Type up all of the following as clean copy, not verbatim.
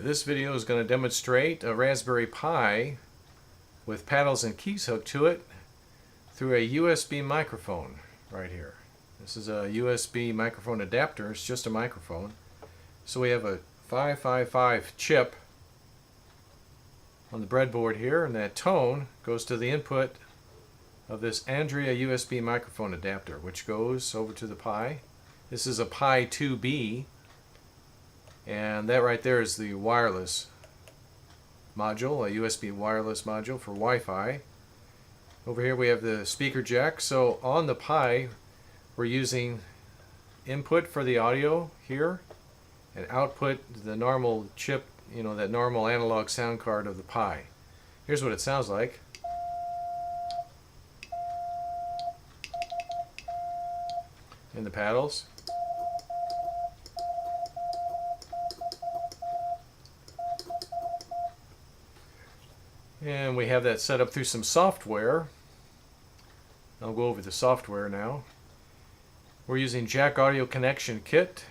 This video is going to demonstrate a Raspberry Pi with paddles and keys hooked to it through a USB microphone right here. This is a USB microphone adapter. It's just a microphone. So we have a 555 chip on the breadboard here, and that tone goes to the input of this Andrea USB microphone adapter, which goes over to the Pi. This is a Pi 2B, and that right there is the wireless module, a USB wireless module for Wi-Fi. Over here we have the speaker jack. So on the Pi we're using input for the audio here and output the normal chip, that normal analog sound card of the Pi. Here's what it sounds like. In the paddles. And we have that set up through some software. I'll go over the software now. We're using jack audio connection kit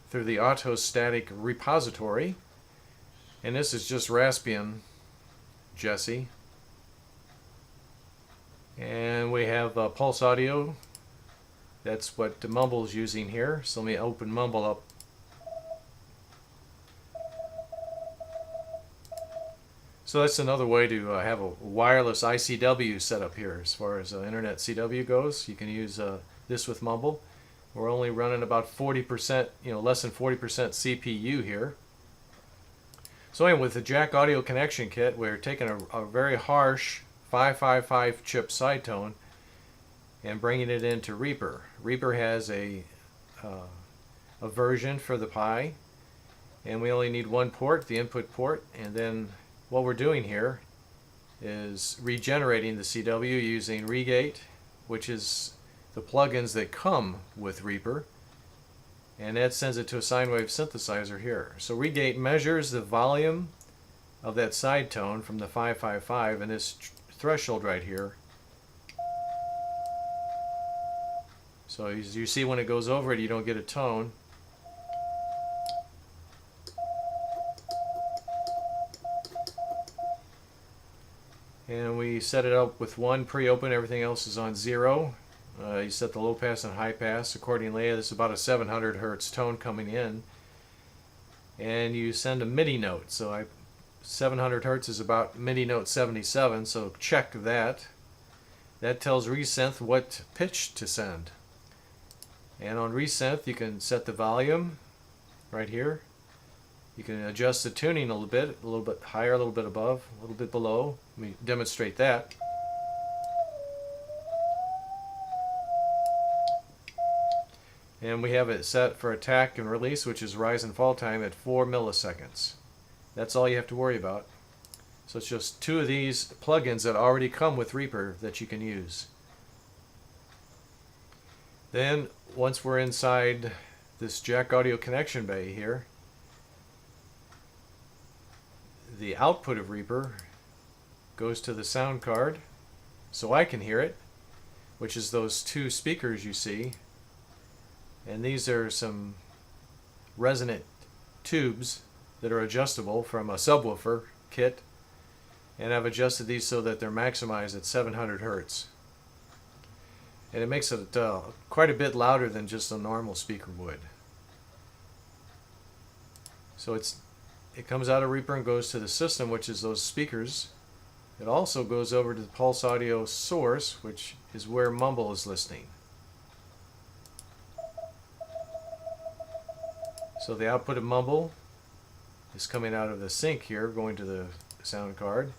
through the autostatic repository. And this is just Raspbian Jesse. And we have pulseaudio. That's what Mumble's using here. So let me open Mumble up. So that's another way to have a wireless ICW set up here as far as internet CW goes. You can use this with Mumble. We're only running about 40%, less than 40% CPU here. So anyway, with the jack audio connection kit, we're taking a very harsh 555 chip sidetone and bringing it into Reaper. Reaper has a version for the Pi, and we only need one port, the input port, and then what we're doing here is regenerating the CW using Regate, which is the plugins that come with Reaper, and that sends it to a sine wave synthesizer here. So Regate measures the volume of that side tone from the 555 and this threshold right here. So as you see, when it goes over it, you don't get a tone. And we set it up with one pre-open, everything else is on 0. You set the low pass and high pass accordingly. This is about a 700 hertz tone coming in. And you send a MIDI note. So 700 hertz is about MIDI note 77, so check that. That tells Resynth what pitch to send. And on Resynth you can set the volume right here. You can adjust the tuning a little bit higher, a little bit above, a little bit below. Let me demonstrate that. And we have it set for attack and release, which is rise and fall time at 4 milliseconds. That's all you have to worry about. So it's just two of these plugins that already come with Reaper that you can use. Then once we're inside this jack audio connection bay here, the output of Reaper goes to the sound card so I can hear it, which is those two speakers you see. And these are some resonant tubes that are adjustable from a subwoofer kit, and I've adjusted these so that they're maximized at 700 hertz. And it makes it quite a bit louder than just a normal speaker would. So it comes out of Reaper and goes to the system, which is those speakers. It also goes over to the pulseaudio source, which is where Mumble is listening. So the output of Mumble is coming out of the sync here, going to the sound card.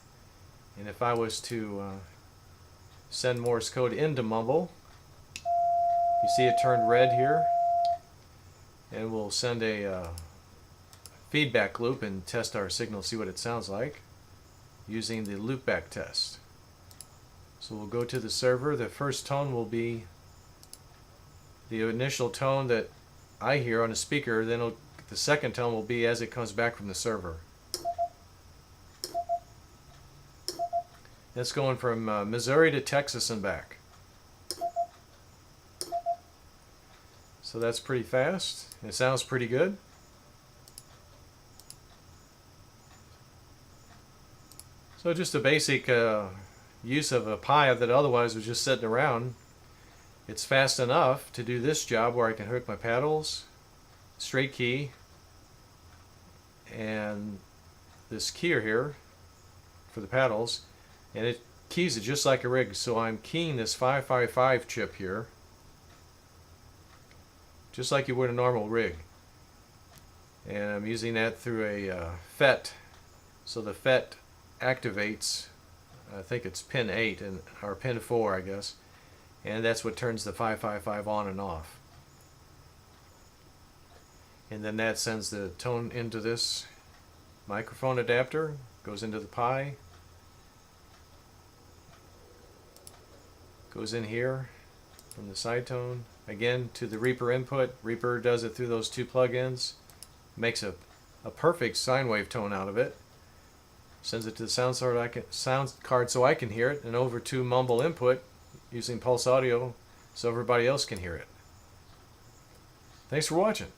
And if I was to send Morse code into Mumble, you see it turned red here. And we'll send a feedback loop and test our signal, see what it sounds like, using the loopback test. So we'll go to the server. The first tone will be the initial tone that I hear on a speaker, then the second tone will be as it comes back from the server. That's going from Missouri to Texas and back. So that's pretty fast. It sounds pretty good. So just a basic use of a Pi that otherwise was just sitting around. It's fast enough to do this job where I can hook my paddles, straight key, and this keyer here for the paddles, and it keys it just like a rig. So I'm keying this 555 chip here just like you would a normal rig, and I'm using that through a FET. So the FET activates, I think it's pin 8 or pin 4 I guess, and that's what turns the 555 on and off, and then that sends the tone into this microphone adapter, goes into the Pi, goes in here from the sidetone again to the Reaper input. Reaper does it through those two plugins, makes a perfect sine wave tone out of it, sends it to the sound card so I can hear it, and over to mumble input using pulseaudio so everybody else can hear it. Thanks for watching.